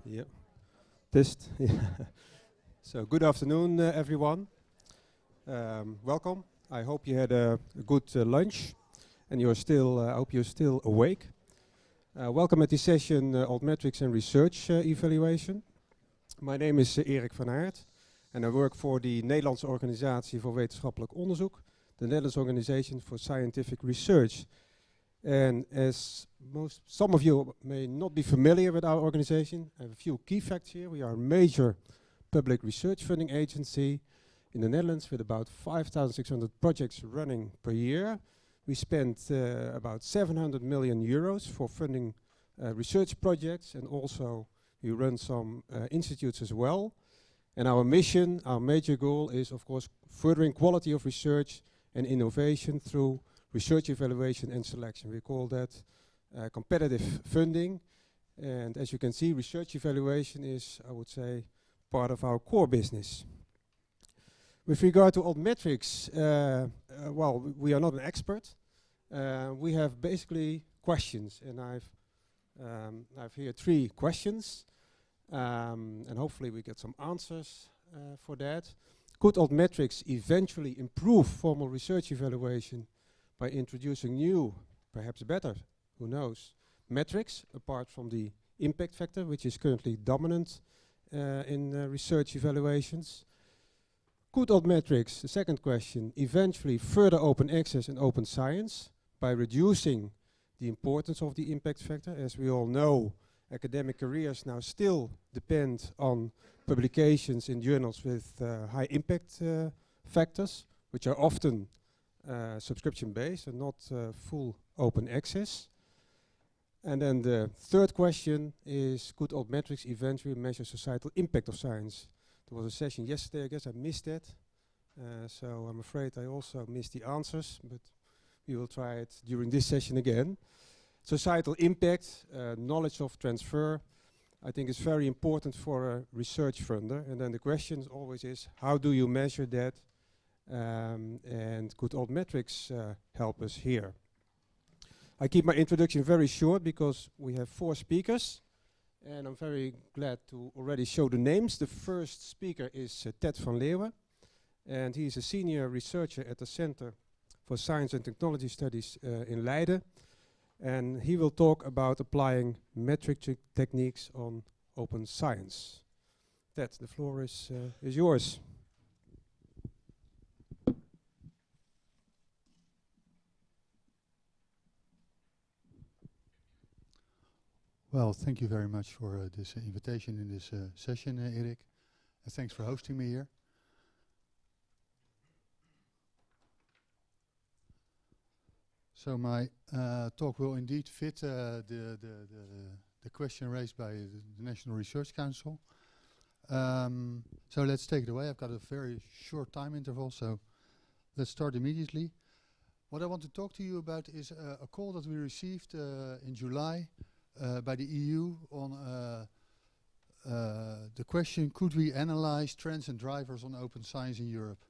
Yeah, test. Yeah. So good afternoon, everyone. Welcome. I hope you had a good lunch, and you're still. I hope you're still awake. Welcome at this session, Altmetrics and Research Evaluation. My name is Erik van Aert, and I work for the Nederlandse Organisatie voor Wetenschappelijk Onderzoek, the Netherlands Organization for Scientific Research. And as some of you may not be familiar with our organization, I have a few key facts here. We are a major public research funding agency in the Netherlands with about 5,600 projects running per year. We spend about 700 million euros for funding research projects, and also we run some institutes as well. And our mission, our major goal is, of course, furthering quality of research and innovation through research evaluation and selection. We call that competitive funding. And as you can see, research evaluation is, I would say, part of our core business. With regard to Altmetrics, well, we are not an expert. We have basically questions, and I've here 3 questions, and hopefully we get some answers for that. Could Altmetrics eventually improve formal research evaluation by introducing new, perhaps better, who knows, metrics apart from the impact factor, which is currently dominant in research evaluations? Could Altmetrics, the second question, eventually further open access and open science by reducing the importance of the impact factor? As we all know, academic careers now still depend on publications in journals with high impact factors, which are often subscription-based and not full open access. And then the third question is, could Altmetrics eventually measure societal impact of science? There was a session yesterday, I guess I missed that. So I'm afraid I also missed the answers, but we will try it during this session again. Societal impact, knowledge of transfer, I think is very important for a research funder. And then the question always is, how do you measure that? And could Altmetrics help us here? I keep my introduction very short because we have 4 speakers, and I'm very glad to already show the names. The first speaker is Ted van Leeuwen, and he's a senior researcher at the Center for Science and Technology Studies in Leiden, and he will talk about applying metric techniques on open science. Ted, the floor is yours. Well, thank you very much for this invitation in this session, Erik. And thanks for hosting me here. So my talk will indeed fit the question raised by the National Research Council. So let's take it away. I've got a very short time interval, so let's start immediately. What I want to talk to you about is a call that we received in July by the EU on the question, could we analyze trends and drivers on open science in Europe?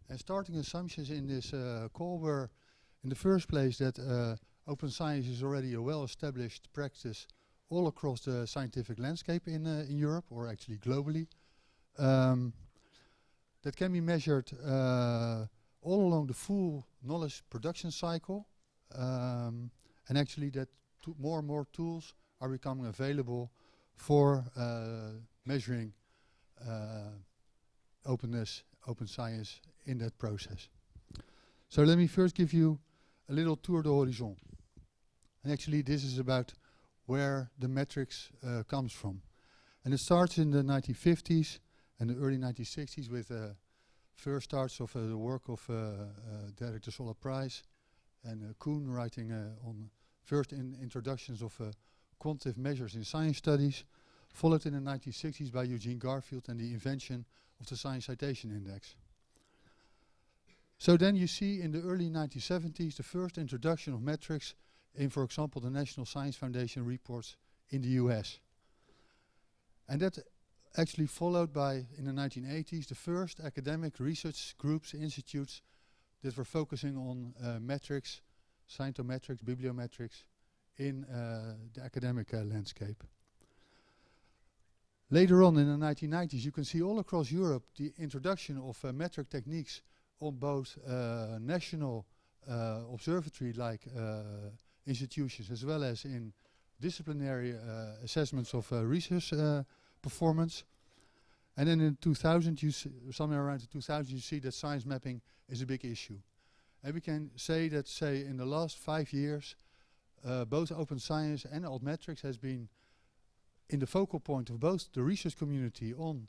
And starting assumptions in this call were, in the first place, that open science is already a well-established practice all across the scientific landscape in Europe, or actually globally. That can be measured all along the full knowledge production cycle, and actually that more and more tools are becoming available for measuring openness, open science in that process. So let me first give you a little tour de horizon. And actually this is about where the metrics comes from. And it starts in the 1950s and the early 1960s with first starts of the work of Derek de Solla Price and Kuhn writing on first introductions of quantitative measures in science studies, followed in the 1960s by Eugene Garfield and the invention of the Science Citation Index. So then you see in the early 1970s the first introduction of metrics in, for example, the National Science Foundation reports in the US. And that actually followed by, in the 1980s, the first academic research groups, institutes that were focusing on metrics, Later on in the 1990s, you can see all across Europe the introduction of metric techniques on both national observatory-like institutions as well as in disciplinary assessments of research performance. And then in 2000, somewhere around 2000, you see that science mapping is a big issue. And we can say that, in the last 5 years, both open science and Altmetrics has been in the focal point of both the research community on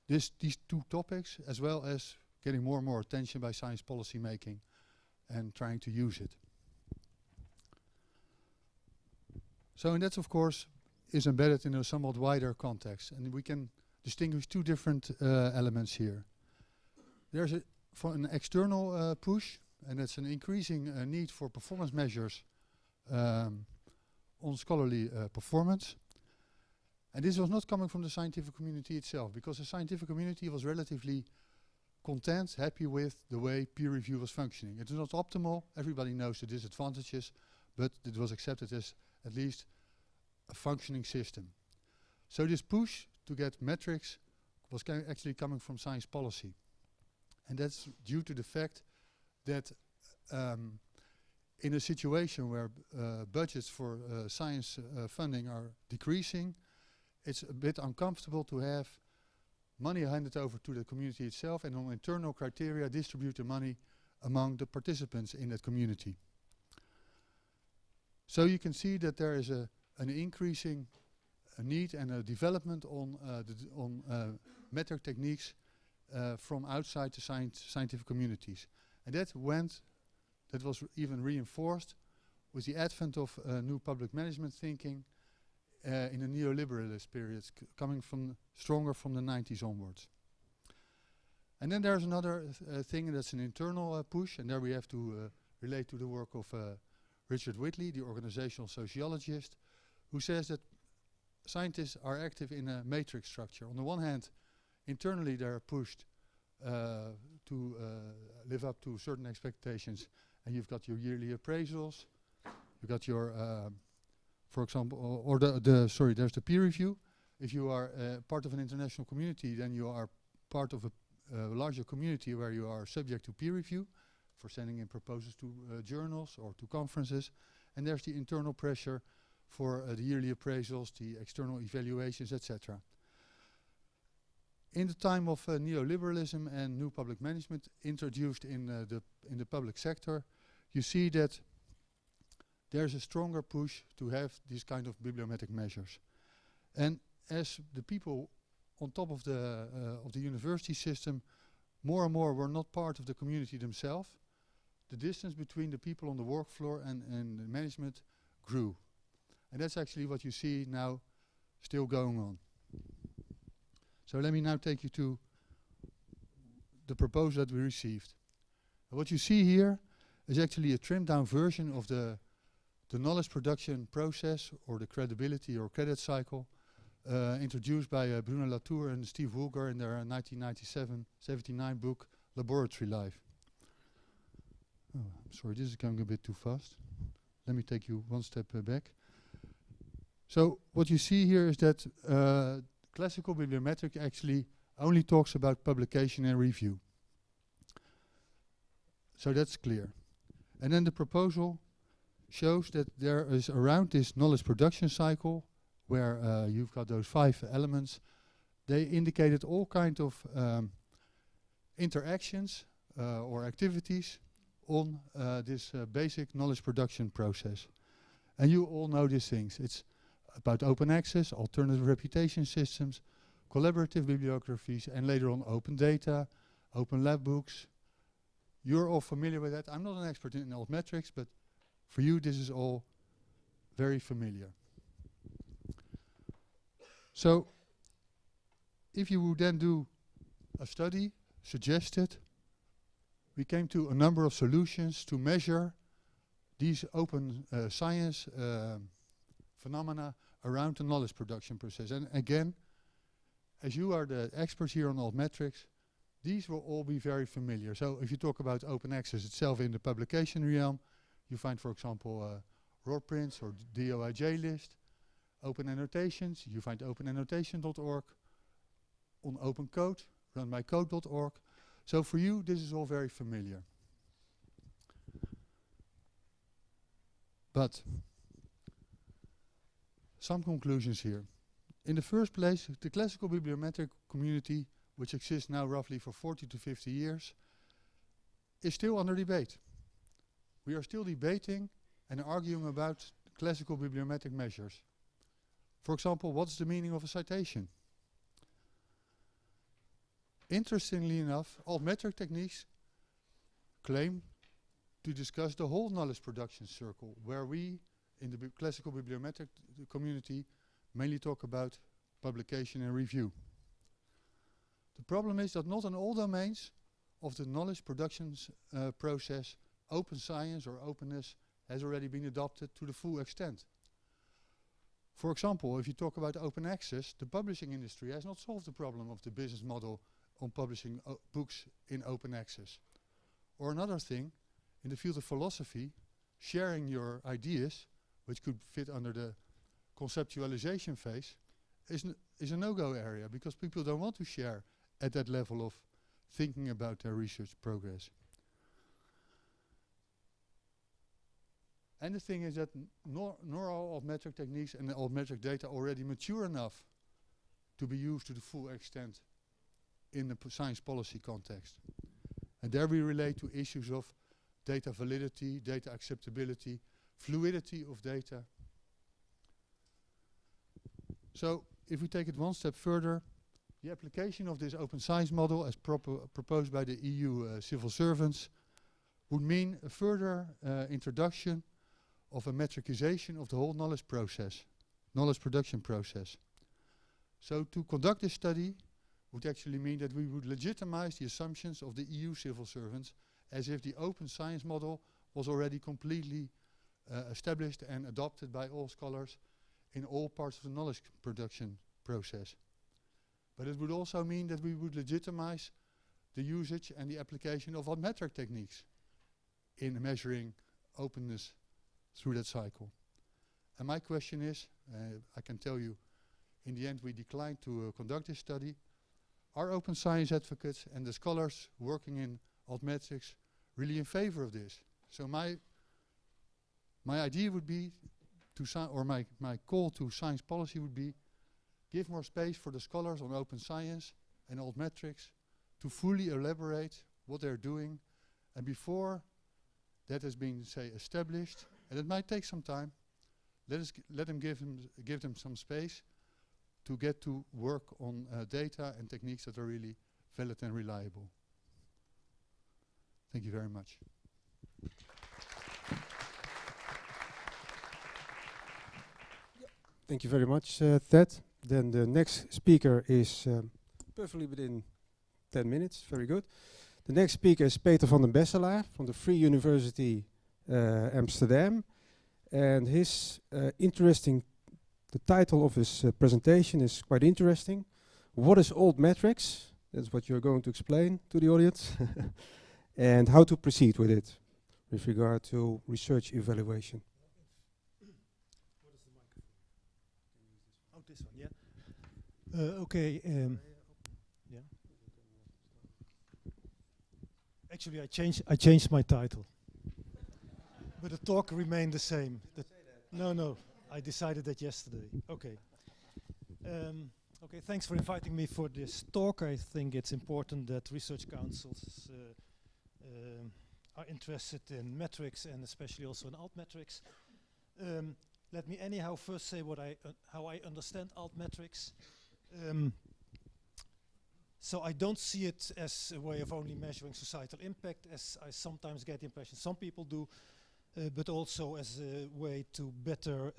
these two topics, as well as getting more and more attention by science policy making and trying to use it. So, and that of course is embedded in a somewhat wider context, and we can distinguish two different elements here. There's an external push, and it's an increasing need for performance measures on scholarly performance. And this was not coming from the scientific community itself, because the scientific community was relatively content, happy with the way peer review was functioning. It is not optimal, everybody knows the disadvantages, but it was accepted as at least a functioning system. So this push to get metrics was actually coming from science policy. And that's due to the fact that in a situation where budgets for science funding are decreasing, it's a bit uncomfortable to have money handed over to the community itself and on internal criteria distribute the money among the participants in that community. So you can see that there is an increasing need and a development on metric techniques from outside the scientific communities. And that was even reinforced with the advent of new public management thinking in the neoliberalist periods, coming stronger from the 90s onwards. And then there's another thing that's an internal push, and there we have to relate to the work of Richard Whitley, the organizational sociologist, who says that scientists are active in a matrix structure. On the one hand, internally they are pushed to live up to certain expectations, and you've got your yearly appraisals, you've got your for example, there's the peer review. If you are part of an international community, then you are part of a larger community where you are subject to peer review for sending in proposals to journals or to conferences. And there's the internal pressure for the yearly appraisals, the external evaluations, etc. In the time of neoliberalism and new public management introduced in the public sector, you see that there's a stronger push to have these kind of bibliometric measures. And as the people on top of the university system more and more were not part of the community themselves, the distance between the people on the work floor and the management grew. And that's actually what you see now still going on. So let me now take you to the proposal that we received. And what you see here is actually a trimmed down version of the knowledge production process, or the credibility or credit cycle, introduced by Bruno Latour and Steve Woolgar in their 1997-79 book, Laboratory Life. Oh, I'm sorry, this is going a bit too fast. Let me take you one step back. So what you see here is that classical bibliometric actually only talks about publication and review. So that's clear. And then the proposal shows that there is around this knowledge production cycle, where you've got those 5 elements, they indicated all kinds of interactions or activities on this basic knowledge production process. And you all know these things. It's about open access, alternative reputation systems, collaborative bibliographies, and later on open data, open lab books. You're all familiar with that. I'm not an expert in Altmetrics, but for you this is all very familiar. So if you would then do a study suggested, we came to a number of solutions to measure these open science phenomena around the knowledge production process. And again, as you are the experts here on Altmetrics, these will all be very familiar. So if you talk about open access itself in the publication realm, you find, for example, ROR prints or DOIJ list. open annotations. You find openannotation.org, on open code, runbycode.org. So for you, this is all very familiar. But some conclusions here. In the first place, the classical bibliometric community, which exists now roughly for 40 to 50 years, is still under debate. We are still debating and arguing about classical bibliometric measures. For example, what's the meaning of a citation? Interestingly enough, altmetric techniques claim to discuss the whole knowledge production circle, where we, in the classical bibliometric community, mainly talk about publication and review. The problem is that not in all domains of the knowledge production process, open science or openness has already been adopted to the full extent. For example, if you talk about open access, the publishing industry has not solved the problem of the business model on publishing books in open access. Or another thing, in the field of philosophy, sharing your ideas, which could fit under the conceptualization phase, is a no-go area, because people don't want to share at that level of thinking about their research progress. And the thing is that nor all altmetric techniques and the altmetric data already mature enough to be used to the full extent in the science policy context. And there we relate to issues of data validity, data acceptability, fluidity of data. So if we take it one step further, the application of this open science model as proposed by the EU civil servants would mean a further introduction of a metricization of the whole knowledge process, knowledge production process. So to conduct this study would actually mean that we would legitimize the assumptions of the EU civil servants as if the open science model was already completely established and adopted by all scholars in all parts of the knowledge production process. But it would also mean that we would legitimize the usage and the application of altmetric techniques in measuring openness through that cycle. And my question is, I can tell you, in the end we declined to conduct this study. Are open science advocates and the scholars working in altmetrics really in favor of this? So my idea would be or my call to science policy would be, give more space for the scholars on open science and altmetrics to fully elaborate what they're doing, and before that has been, say, established, and it might take some time, let them give them some space to get to work on data and techniques that are really valid and reliable. Thank you very much. Thank you very much, Ted. Then the next speaker is perfectly within 10 minutes. Very good. The next speaker is Peter van den Besselaar from the Free University Amsterdam. And his the title of his presentation is quite interesting. What is altmetrics? That's what you're going to explain to the audience. And how to proceed with it with regard to research evaluation. What is the microphone? Oh, this one, yeah. Okay. Yeah. Actually, I changed my title, but the talk remained the same. No, I decided that yesterday. Okay. Okay. Thanks for inviting me for this talk. I think it's important that research councils are interested in metrics and especially also in altmetrics. Let me anyhow first say how I understand altmetrics. So I don't see it as a way of only measuring societal impact, as I sometimes get the impression some people do, but also as a way to better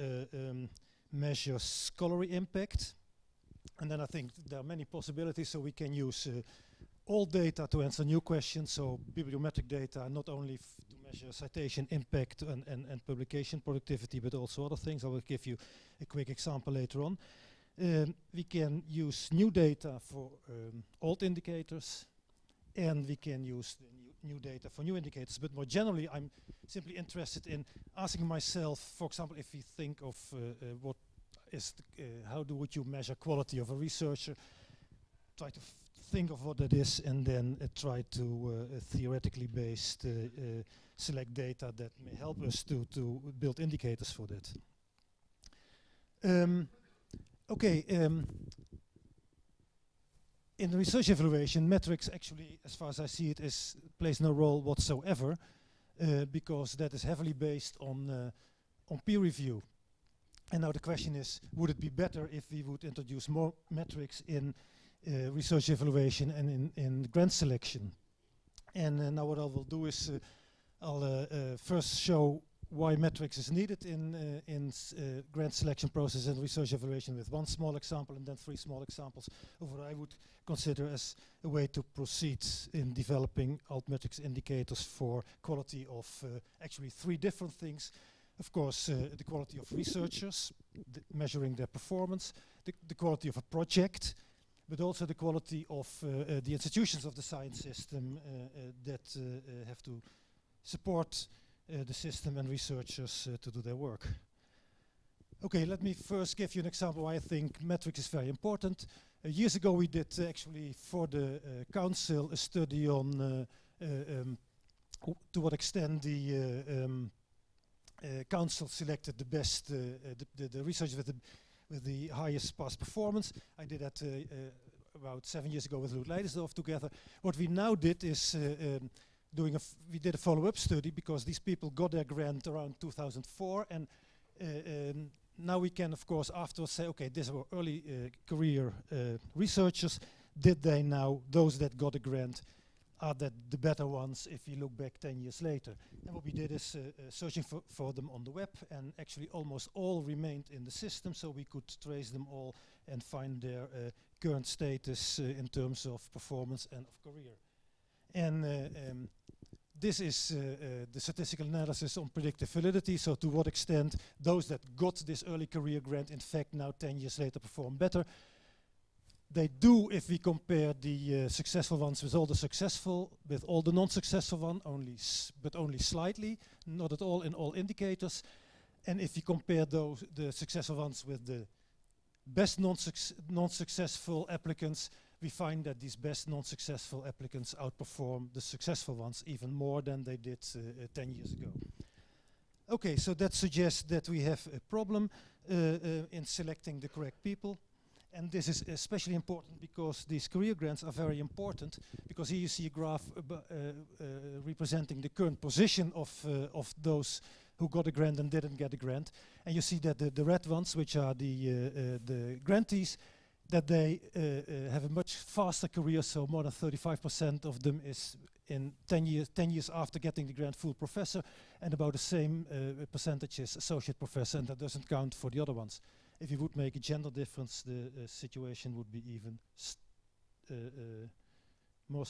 measure scholarly impact. And then I think there are many possibilities, so we can use all data to answer new questions, so bibliometric data not only to measure citation impact and publication productivity, but also other things. I will give you a quick example later on. We can use new data for old indicators, and we can use the new data for new indicators. But more generally, I'm simply interested in asking myself, for example, if we think of what how would you measure quality of a researcher? Try to think of what that is, and then try to theoretically based select data that may help us to build indicators for that. In the research evaluation, metrics actually, as far as I see it, plays no role whatsoever, because that is heavily based on peer review. And now the question is, would it be better if we would introduce more metrics in research evaluation and in grant selection? And now what I will do is I'll first show why metrics is needed in grant selection process and research evaluation with one small example, and then 3 small examples of what I would consider as a way to proceed in developing Altmetrics indicators for quality of actually 3 different things. Of course, the quality of researchers, measuring their performance, the quality of a project, but also the quality of the institutions of the science system that have to support the system and researchers to do their work. Okay, let me first give you an example why I think metrics is very important. Years ago we did actually for the council a study on to what extent the council selected the best, the research with the highest past performance. I did that about 7 years ago with Ruud Leidersdorf together. What we now did is we did a follow-up study because these people got their grant around 2004, and now we can, of course, afterwards say, okay, these were early career researchers. Did they now, those that got a grant, are that the better ones if you look back 10 years later? And what we did is searching for them on the web, and actually almost all remained in the system, so we could trace them all and find their current status in terms of performance and of career. And this is the statistical analysis on predictive validity, so to what extent those that got this early career grant in fact now 10 years later perform better. They do if we compare the successful ones with all the non-successful ones, but only slightly, not at all in all indicators. And if you compare the successful ones with the best non-successful applicants, we find that these best non-successful applicants outperform the successful ones even more than they did 10 years ago. Okay, so that suggests that we have a problem in selecting the correct people. And this is especially important because these career grants are very important, because here you see a graph representing the current position of those who got a grant and didn't get a grant. And you see that the red ones, which are the grantees, that they have a much faster career, so more than 35% of them is in 10 years after getting the grant full professor, and about the same percentage is associate professor, and that doesn't count for the other ones. If you would make a gender difference, the situation would be even more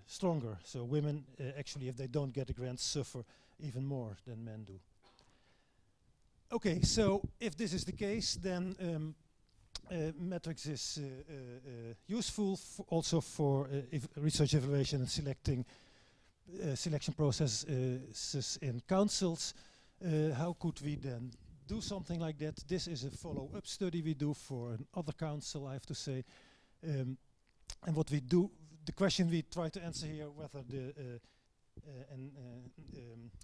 stronger. So women actually, if they don't get a grant, suffer even more than men do. Okay, so if this is the case, then metrics is useful also for research evaluation and selection processes in councils. How could we then do something like that? This is a follow-up study we do for another council, I have to say. And what we do, the question we try to answer here, whether the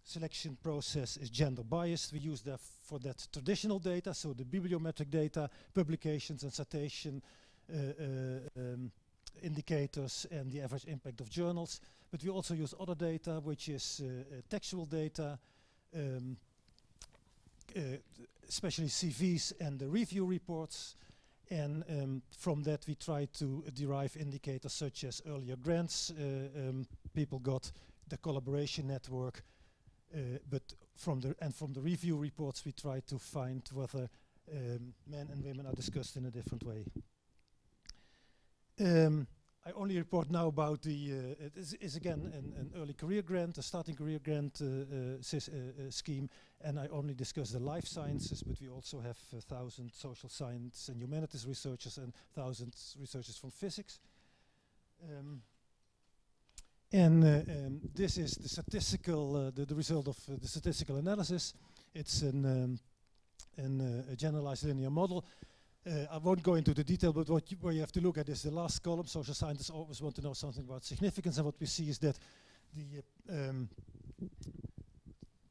selection process is gender biased. We use that for that traditional data, so the bibliometric data, publications and citation indicators, and the average impact of journals. But we also use other data, which is textual data, especially CVs and the review reports. And from that we try to derive indicators such as earlier grants people got, the collaboration network, but from the review reports we try to find whether men and women are discussed in a different way. I only report now about it is again an early career grant, a starting career grant scheme, and I only discuss the life sciences, but we also have 1,000 social science and humanities researchers and 1,000 researchers from physics. This is the statistical, the result of the statistical analysis. It's an in a generalized linear model. I won't go into the detail, but where you have to look at is the last column. Social scientists always want to know something about significance, and what we see is that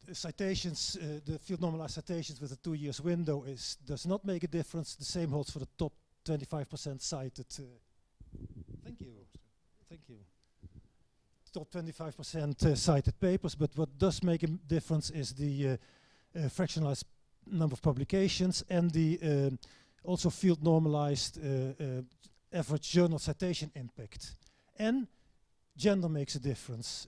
the citations, the field normalized citations with a 2 years window does not make a difference. The same holds for the top 25% cited. Thank you. Thank you. Top 25% cited papers, but what does make a difference is the fractionalized number of publications and the also field normalized average journal citation impact. And gender makes a difference.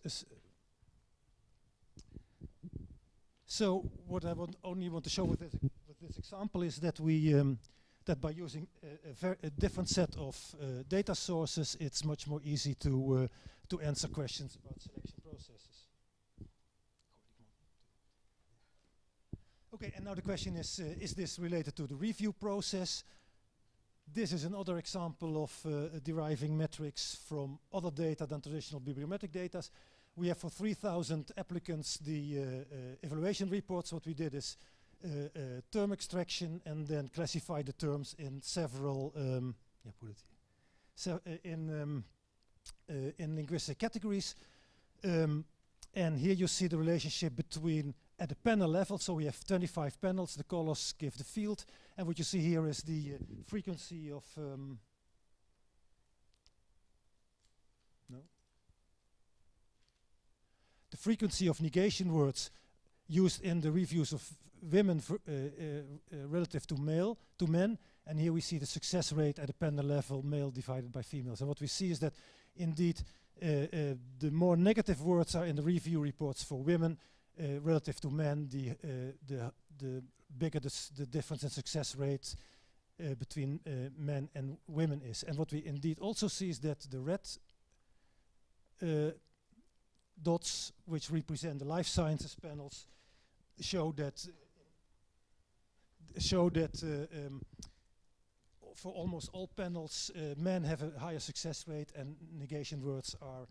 So what I only want to show with this example is that that by using a different set of data sources, it's much more easy to answer questions about selection processes. Okay, and now the question is this related to the review process? This is another example of deriving metrics from other data than traditional bibliometric data. We have for 3,000 applicants the evaluation reports. What we did is term extraction and then classify the terms in several in linguistic categories. And here you see the relationship between at the panel level, so we have 25 panels, the colors give the field, and what you see here is the frequency of the frequency of negation words used in the reviews of women relative to men, and here we see the success rate at the panel level, male divided by females. And what we see is that indeed the more negative words are in the review reports for women relative to men, the bigger the difference in success rates between men and women is. And what we indeed also see is that the red dots, which represent the life sciences panels, show that for almost all panels, men have a higher success rate, and negation words are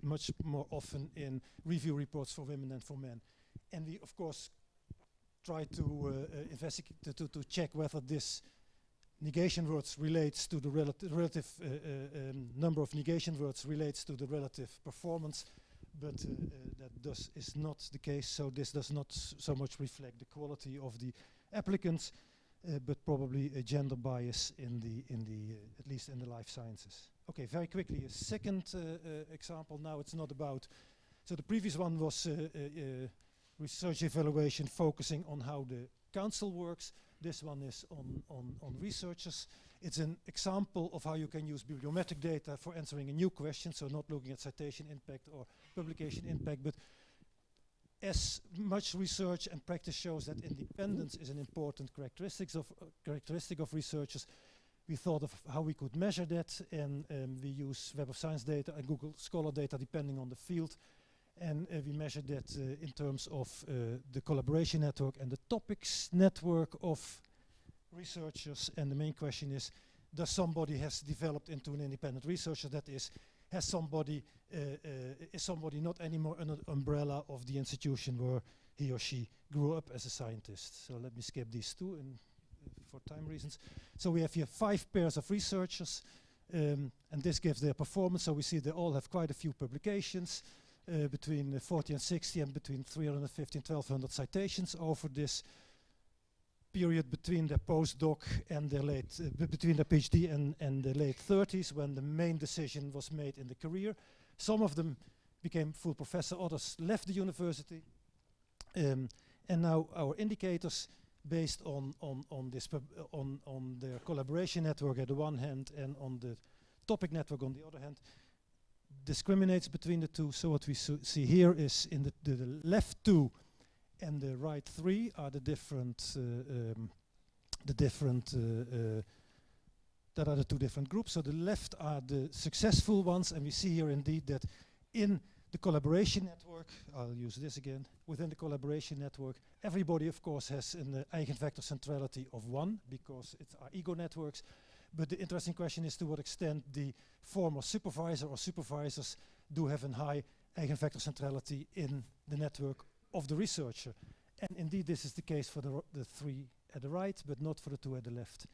much more often in review reports for women than for men. And we, of course, try to investigate to check whether this negation words relates to the relative number of negation words relates to the relative performance, but that is not the case. So this does not so much reflect the quality of the applicants, but probably a gender bias in the at least in the life sciences. Okay, very quickly, a second example. Now it's not about. So the previous one was research evaluation focusing on how the council works. This one is on researchers. It's an example of how you can use bibliometric data for answering a new question, so not looking at citation impact or publication impact, but as much research and practice shows that independence is an important characteristic of researchers, we thought of how we could measure that, and we use Web of Science data and Google Scholar data depending on the field, and we measured that in terms of the collaboration network and the topics network of researchers. And the main question is, does somebody has developed into an independent researcher? That is, has somebody is somebody not anymore under the umbrella of the institution where he or she grew up as a scientist? So let me skip these two for time reasons. So we have here 5 pairs of researchers, and this gives their performance. So we see they all have quite a few publications, between 40 and 60, and between 350 and 1200 citations over this period between their postdoc and their late, between their PhD and the late 30s, when the main decision was made in the career. Some of them became full professor, others left the university. And now our indicators, based on their collaboration network at the one hand and on the topic network on the other hand, discriminates between the two. So what we see here is in the left 2 and the right 3 are the different that are the 2 different groups. So the left are the successful ones, and we see here indeed that in the collaboration network, I'll use this again, within the collaboration network, everybody of course has an eigenvector centrality of 1 because it's our ego networks. But the interesting question is to what extent the former supervisor or supervisors do have a high eigenvector centrality in the network of the researcher. And indeed this is the case for the 3 at the right, but not for the two at the left.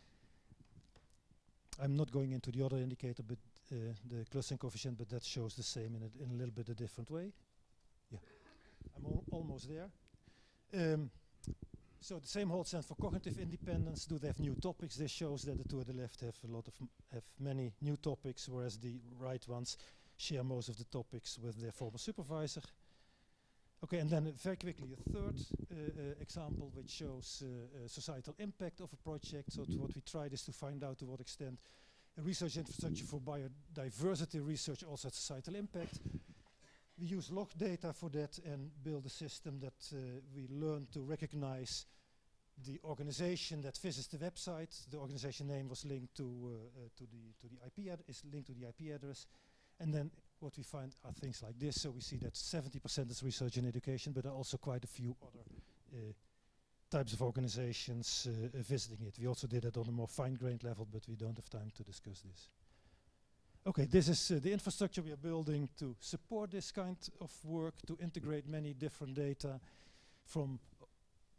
I'm not going into the other indicator, but the clustering coefficient, but that shows the same in a little bit a different way. Yeah, I'm almost there. So the same holds then for cognitive independence. Do they have new topics? This shows that the two at the left have many new topics, whereas the right ones share most of the topics with their former supervisor. Okay, and then very quickly a third example which shows societal impact of a project. So what we tried is to find out to what extent a research infrastructure for biodiversity research also has societal impact. We use log data for that and build a system that we learn to recognize the organization that visits the website. The organization name was linked to the IP is linked to the IP address, and then what we find are things like this. So we see that 70% is research and education, but there are also quite a few other types of organizations visiting it. We also did it on a more fine-grained level, but we don't have time to discuss this. Okay, this is the infrastructure we are building to support this kind of work, to integrate many different data from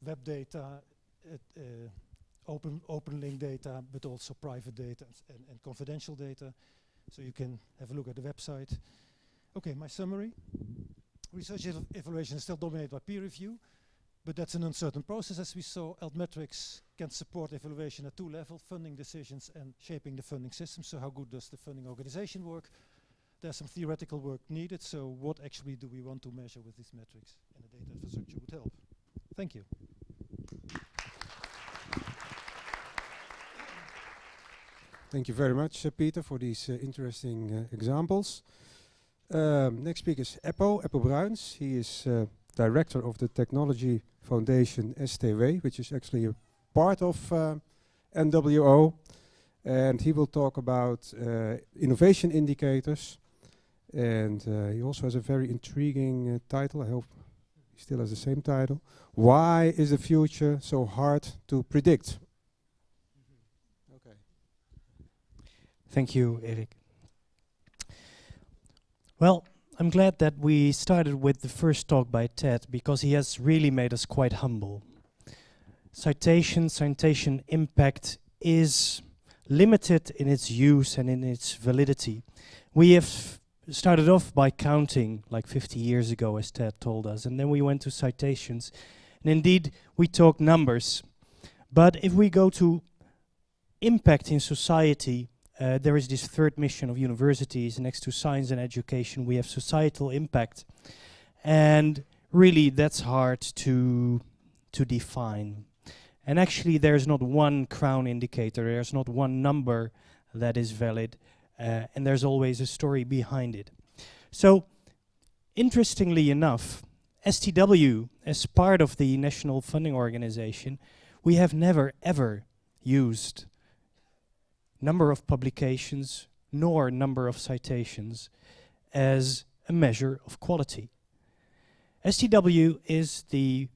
web data, open link data, but also private data and confidential data. So you can have a look at the website. Okay, my summary. Research evaluation is still dominated by peer review, but that's an uncertain process, as we saw. Altmetrics can support evaluation at two levels, funding decisions and shaping the funding system. So how good does the funding organization work? There's some theoretical work needed, so what actually do we want to measure with these metrics? And the data infrastructure would help. Thank you. Thank you very much, Peter, for these interesting examples. Next speaker is Eppo Bruins. He is director of the Technology Foundation STW, which is actually a part of NWO. And he will talk about innovation indicators. And he also has a very intriguing title. I hope he still has the same title. Why is the future so hard to predict? Okay. Thank you, Erik. Well, I'm glad that we started with the first talk by Ted, because he has really made us quite humble. Citation impact is limited in its use and in its validity. We have started off by counting like 50 years ago, as Ted told us, and then we went to citations. And indeed, we talk numbers. But if we go to impact in society, there is this third mission of universities. Next to science and education, we have societal impact. And really, that's hard to define. And actually, there's not one crown indicator. There's not one number that is valid. And there's always a story behind it. So, interestingly enough, STW, as part of the National Funding Organization, we have never ever used number of publications nor number of citations as a measure of quality. STW is the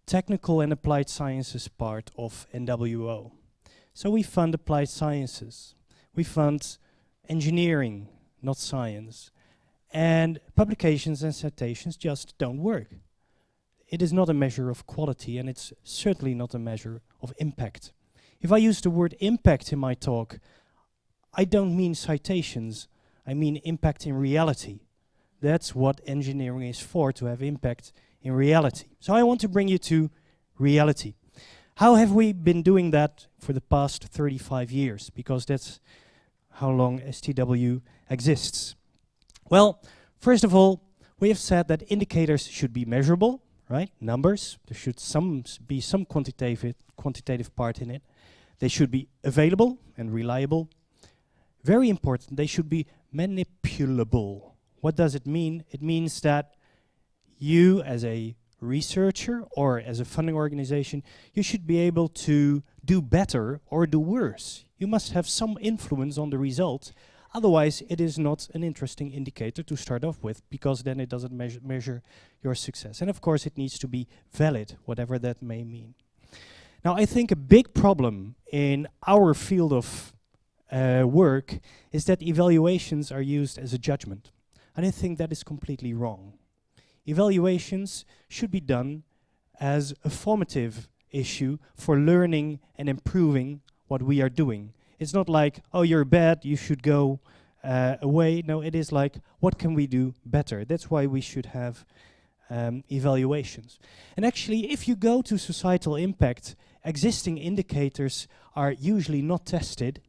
technical and applied sciences part of NWO. So we fund applied sciences. We fund engineering, not science. And publications and citations just don't work. It is not a measure of quality, and it's certainly not a measure of impact. If I use the word impact in my talk, I don't mean citations, I mean impact in reality. That's what engineering is for, to have impact in reality. So I want to bring you to reality. How have we been doing that for the past 35 years? Because that's how long STW exists. Well, first of all, we have said that indicators should be measurable, right? Numbers, there should be some quantitative part in it. They should be available and reliable. Very important, they should be manipulable. What does it mean? It means that you, as a researcher or as a funding organization, you should be able to do better or do worse. You must have some influence on the result. Otherwise, it is not an interesting indicator to start off with, because then it doesn't measure your success. And of course, it needs to be valid, whatever that may mean. Now, I think a big problem in our field of work is that evaluations are used as a judgment. And I think that is completely wrong. Evaluations should be done as a formative issue for learning and improving what we are doing. It's not like, oh, you're bad, you should go away. No, it is like, what can we do better? That's why we should have evaluations. And actually, if you go to societal impact, existing indicators are usually not tested,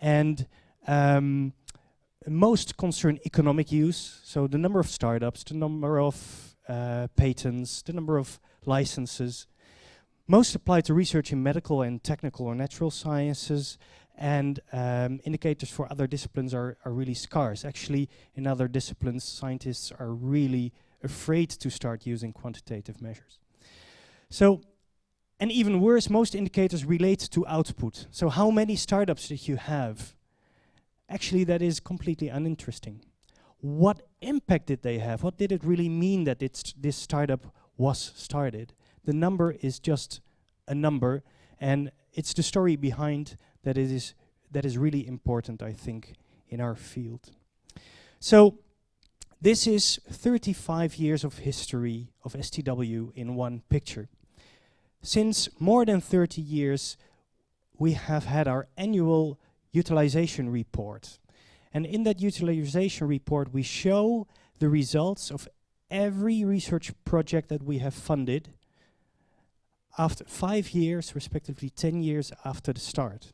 and most concern economic use, so the number of startups, the number of patents, the number of licenses. Most apply to research in medical and technical or natural sciences, and indicators for other disciplines are really scarce. Actually, in other disciplines, scientists are really afraid to start using quantitative measures. So, and even worse, most indicators relate to output. So how many startups did you have? Actually, that is completely uninteresting. What impact did they have? What did it really mean that this startup was started? The number is just a number, and it's the story behind that is really important, I think, in our field. So this is 35 years of history of STW in one picture. Since more than 30 years, we have had our annual utilization report. And in that utilization report, we show the results of every research project that we have funded after 5 years, respectively 10 years after the start.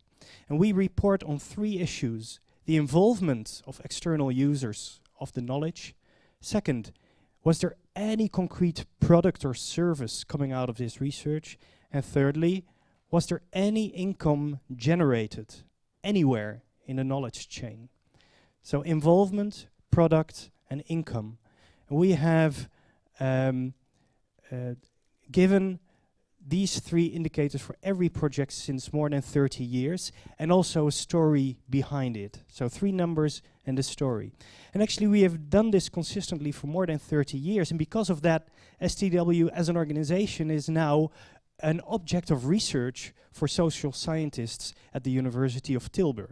And we report on 3 issues: the involvement of external users of the knowledge. Second, was there any concrete product or service coming out of this research? And thirdly, was there any income generated anywhere in the knowledge chain? So involvement, product, and income. And we have given these 3 indicators for every project since more than 30 years, and also a story behind it. So 3 numbers and a story. And actually we have done this consistently for more than 30 years, and because of that, STW as an organization is now an object of research for social scientists at the University of Tilburg.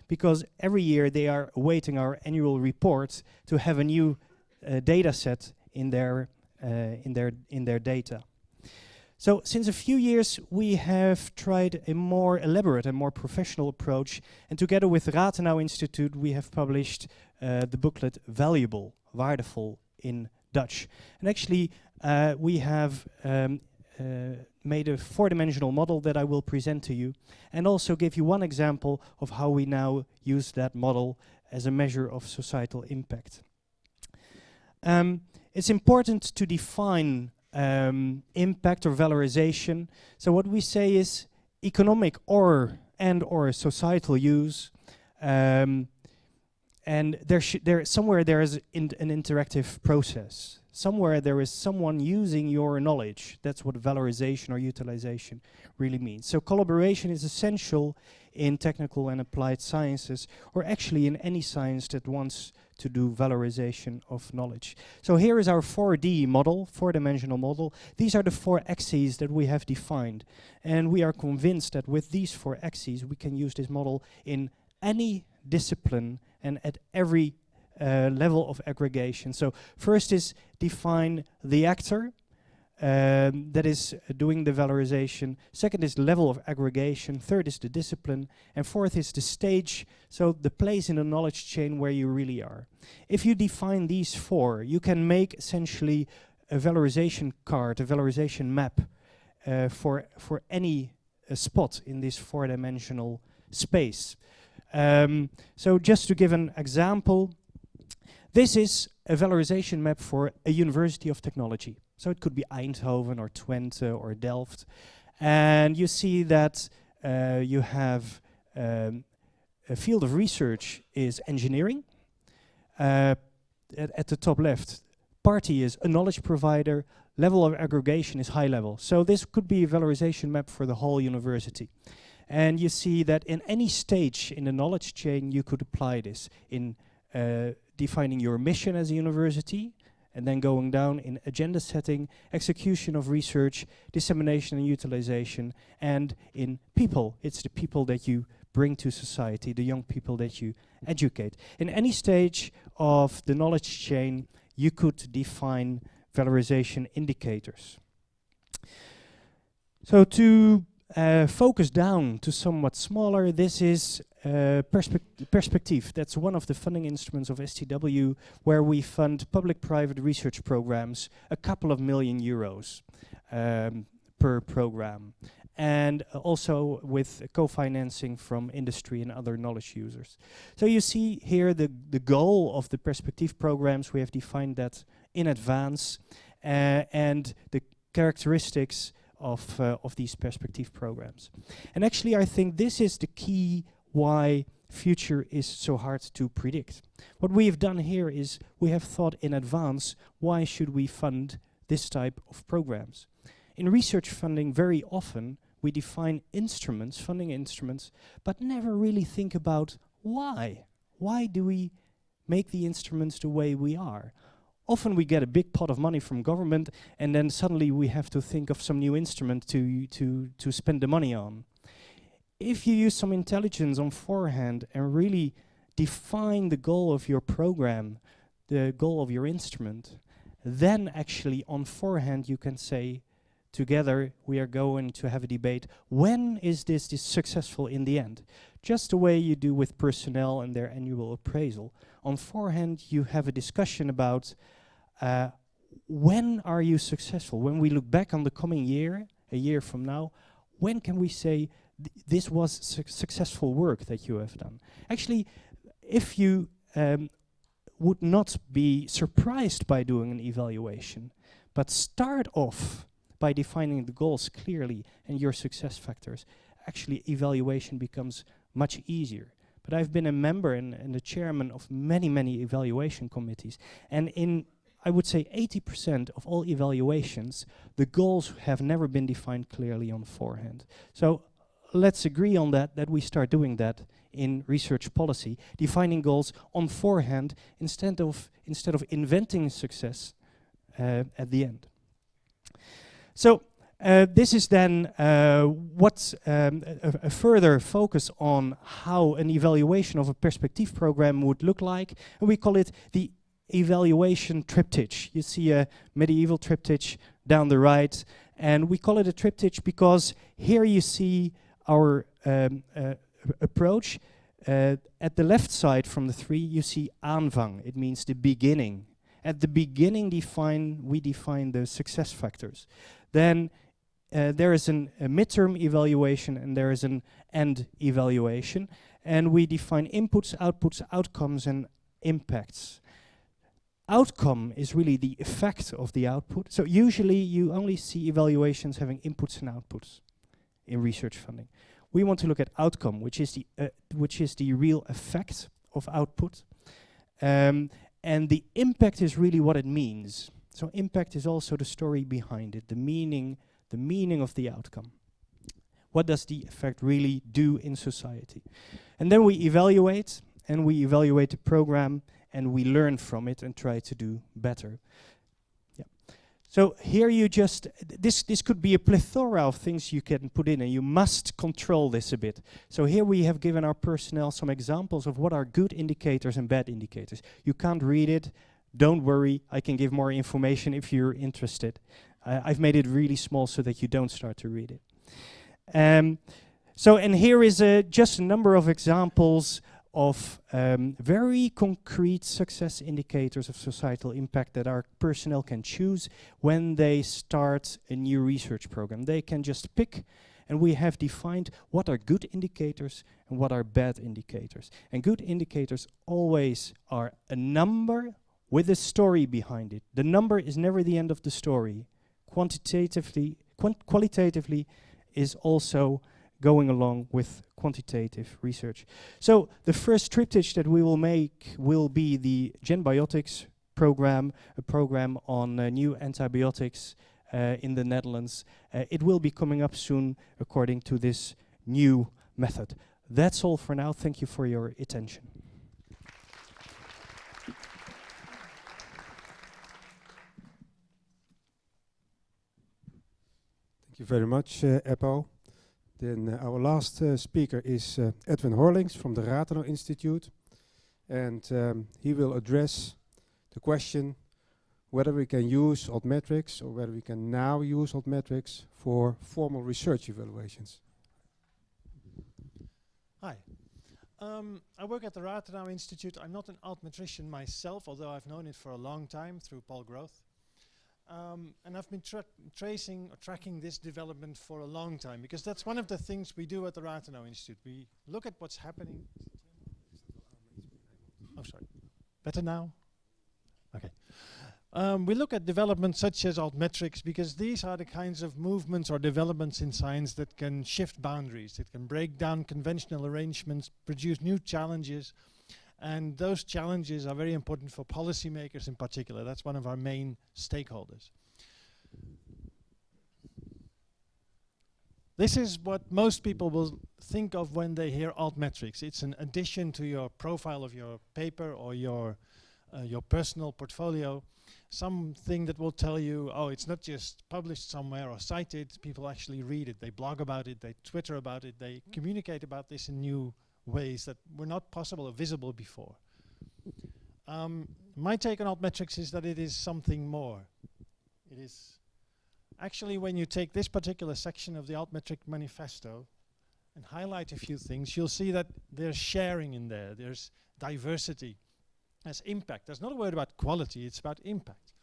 Because every year they are awaiting our annual report to have a new data set in their data. So since a few years we have tried a more elaborate and more professional approach, and together with the Rathenau Institute we have published the booklet Valuable, Waardevol in Dutch. And actually we have made a 4-dimensional model that I will present to you, and also give you one example of how we now use that model as a measure of societal impact. It's important to define impact or valorization. So what we say is economic or societal use, and somewhere there is an interactive process. Somewhere there is someone using your knowledge. That's what valorization or utilization really means. So collaboration is essential in technical and applied sciences, or actually in any science that wants to do valorization of knowledge. So here is our 4D model, 4-dimensional model. These are the 4 axes that we have defined. And we are convinced that with these 4 axes, we can use this model in any discipline and at every level of aggregation. So first is define the actor that is doing the valorization. Second is level of aggregation. Third is the discipline. And fourth is the stage, so the place in the knowledge chain where you really are. If you define these 4, you can make essentially a valorization card, a valorization map for any spot in this 4-dimensional space. So just to give an example, this is a valorization map for a university of technology. So it could be Eindhoven or Twente or Delft. And you see that you have a field of research is engineering. At the top left, party is a knowledge provider. Level of aggregation is high level. So this could be a valorization map for the whole university. And you see that in any stage in the knowledge chain, you could apply this in defining your mission as a university, and then going down in agenda setting, execution of research, dissemination and utilization, and in people. It's the people that you bring to society, the young people that you educate. In any stage of the knowledge chain, you could define valorization indicators. So to focus down to somewhat smaller, this is Perspective. That's one of the funding instruments of STW, where we fund public-private research programs, a couple of million euros per program, and also with co-financing from industry and other knowledge users. So you see here the goal of the Perspective programs. We have defined that in advance, and the characteristics of these Perspective programs. And actually, I think this is the key why future is so hard to predict. What we have done here is we have thought in advance, why should we fund this type of programs? In research funding, very often we define instruments, funding instruments, but never really think about why. Why do we make the instruments the way we are? Often we get a big pot of money from government, and then suddenly we have to think of some new instrument to spend the money on. If you use some intelligence on forehand and really define the goal of your program, the goal of your instrument, then actually on forehand you can say, together we are going to have a debate, when is this successful in the end? Just the way you do with personnel and their annual appraisal. On forehand you have a discussion about when are you successful? When we look back on the coming year, a year from now, when can we say this was successful work that you have done? Actually, if you would not be surprised by doing an evaluation, but start off by defining the goals clearly and your success factors, actually evaluation becomes much easier. But I've been a member and the chairman of many evaluation committees, and in, I would say, 80% of all evaluations, the goals have never been defined clearly on forehand. So let's agree on that we start doing that in research policy, defining goals on forehand instead of inventing success at the end. So this is then what's a further focus on how an evaluation of a Perspective program would look like, and we call it the evaluation triptych. You see a medieval triptych down the right, and we call it a triptych because here you see our approach. At the left side from the three, you see aanvang. It means the beginning. At the beginning, we define the success factors. Then there is a midterm evaluation and there is an end evaluation. And we define inputs, outputs, outcomes, and impacts. Outcome is really the effect of the output. So usually you only see evaluations having inputs and outputs in research funding. We want to look at outcome, which is the real effect of output. And the impact is really what it means. So impact is also the story behind it, the meaning of the outcome. What does the effect really do in society? And then we evaluate the program, and we learn from it and try to do better. Yeah. So here you just, this could be a plethora of things you can put in, and you must control this a bit. So here we have given our personnel some examples of what are good indicators and bad indicators. You can't read it. Don't worry, I can give more information if you're interested. I've made it really small so that you don't start to read it. And here is just a number of examples of very concrete success indicators of societal impact that our personnel can choose when they start a new research program. They can just pick, and we have defined what are good indicators and what are bad indicators. And good indicators always are a number with a story behind it. The number is never the end of the story. Qualitatively is also going along with quantitative research. So the first triptych that we will make will be the GenBiotics program, a program on new antibiotics in the Netherlands. It will be coming up soon according to this new method. That's all for now. Thank you for your attention. Thank you very much, Eppo. Then our last speaker is Edwin Horlings from the Rathenau Institute, and he will address the question, whether we can use Altmetrics or whether we can now use Altmetrics for formal research evaluations. Hi. I work at the Rathenau Institute. I'm not an altmetrician myself, although I've known it for a long time through Paul Groth. And I've been tracking this development for a long time, because that's one of the things we do at the Rathenau Institute. We look at what's happening. Oh, sorry. Better now? Okay. We look at developments such as Altmetrics, because these are the kinds of movements or developments in science that can shift boundaries, that can break down conventional arrangements, produce new challenges, and those challenges are very important for policymakers in particular. That's one of our main stakeholders. This is what most people will think of when they hear Altmetrics. It's an addition to your profile of your paper or your personal portfolio. Something that will tell you, oh, it's not just published somewhere or cited, people actually read it, they blog about it, they Twitter about it, they communicate about this in new ways that were not possible or visible before. My take on Altmetrics is that it is something more. It is actually, when you take this particular section of the Altmetric manifesto and highlight a few things, you'll see that there's sharing in there, there's diversity, there's impact. There's not a word about quality, it's about impact.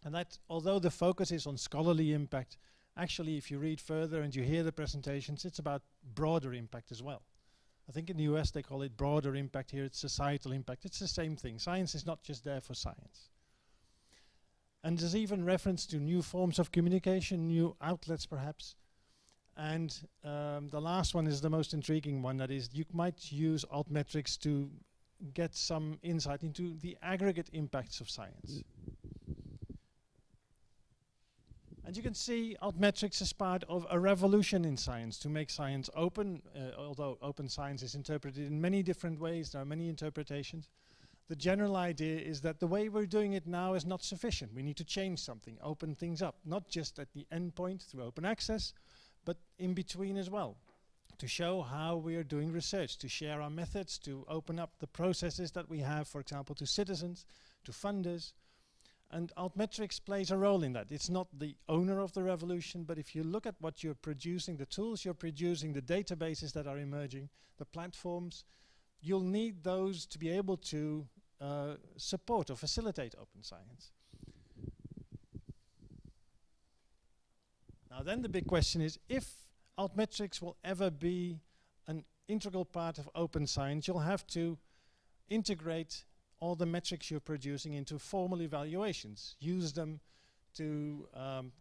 And that, although the focus is on scholarly impact, actually if you read further and you hear the presentations, it's about broader impact as well. I think in the US they call it broader impact, here it's societal impact. It's the same thing. Science is not just there for science. And there's even reference to new forms of communication, new outlets perhaps. And the last one is the most intriguing one, that is you might use Altmetrics to get some insight into the aggregate impacts of science. And you can see Altmetrics as part of a revolution in science to make science open, although open science is interpreted in many different ways, there are many interpretations. The general idea is that the way we're doing it now is not sufficient. We need to change something, open things up, not just at the endpoint through open access, but in between as well, to show how we are doing research, to share our methods, to open up the processes that we have, for example, to citizens, to funders. And Altmetrics plays a role in that. It's not the owner of the revolution, but if you look at what you're producing, the tools you're producing, the databases that are emerging, the platforms, you'll need those to be able to support or facilitate open science. Now then the big question is, if Altmetrics will ever be an integral part of open science, you'll have to integrate all the metrics you're producing into formal evaluations. Use them to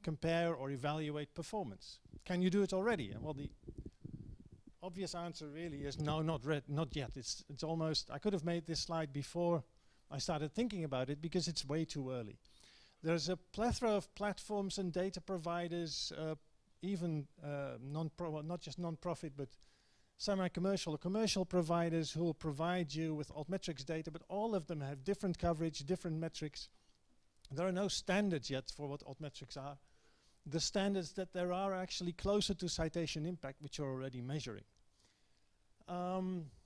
compare or evaluate performance. Can you do it already? Well, the obvious answer really is no, not yet. It's almost, I could have made this slide before I started thinking about it because it's way too early. There's a plethora of platforms and data providers, even not just non-profit, but semi-commercial or commercial providers who will provide you with Altmetrics data, but all of them have different coverage, different metrics. There are no standards yet for what Altmetrics are. The standards that there are actually closer to citation impact, which you're already measuring.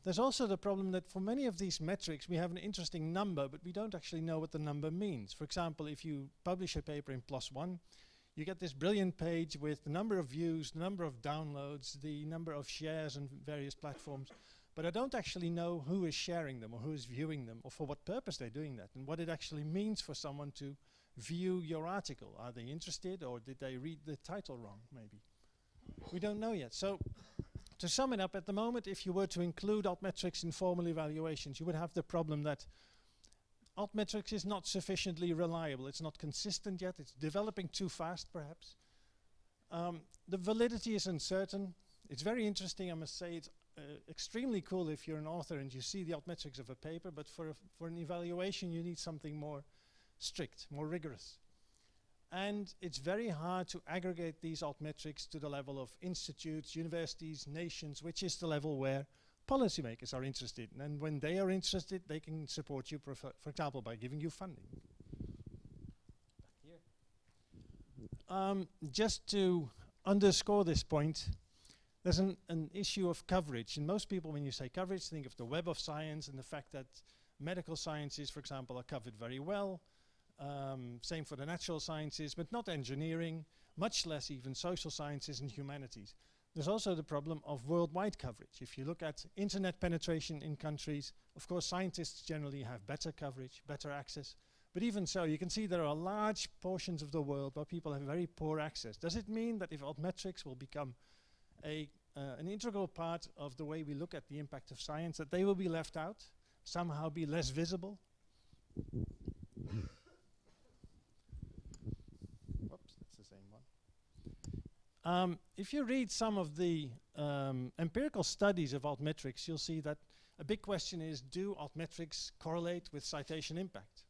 There's also the problem that for many of these metrics we have an interesting number, but we don't actually know what the number means. For example, if you publish a paper in +1, you get this brilliant page with the number of views, the number of downloads, the number of shares on various platforms, but I don't actually know who is sharing them or who is viewing them or for what purpose they're doing that and what it actually means for someone to view your article. Are they interested or did they read the title wrong maybe? We don't know yet. So to sum it up, at the moment, if you were to include Altmetrics in formal evaluations, you would have the problem that Altmetrics is not sufficiently reliable. It's not consistent yet. It's developing too fast, perhaps. The validity is uncertain. It's very interesting, I must say. It's extremely cool if you're an author and you see the Altmetrics of a paper, but for an evaluation, you need something more strict, more rigorous. And it's very hard to aggregate these Altmetrics to the level of institutes, universities, nations, which is the level where policymakers are interested. And when they are interested, they can support you, for example, by giving you funding. Just to underscore this point, there's an issue of coverage. And most people, when you say coverage, think of the web of science and the fact that medical sciences, for example, are covered very well. Same for the natural sciences, but not engineering, much less even social sciences and humanities. There's also the problem of worldwide coverage. If you look at internet penetration in countries, of course scientists generally have better coverage, better access. But even so, you can see there are large portions of the world where people have very poor access. Does it mean that if Altmetrics will become an integral part of the way we look at the impact of science, that they will be left out, somehow be less visible? Whoops, that's the same one. If you read some of the empirical studies of Altmetrics, you'll see that a big question is, do Altmetrics correlate with citation impact?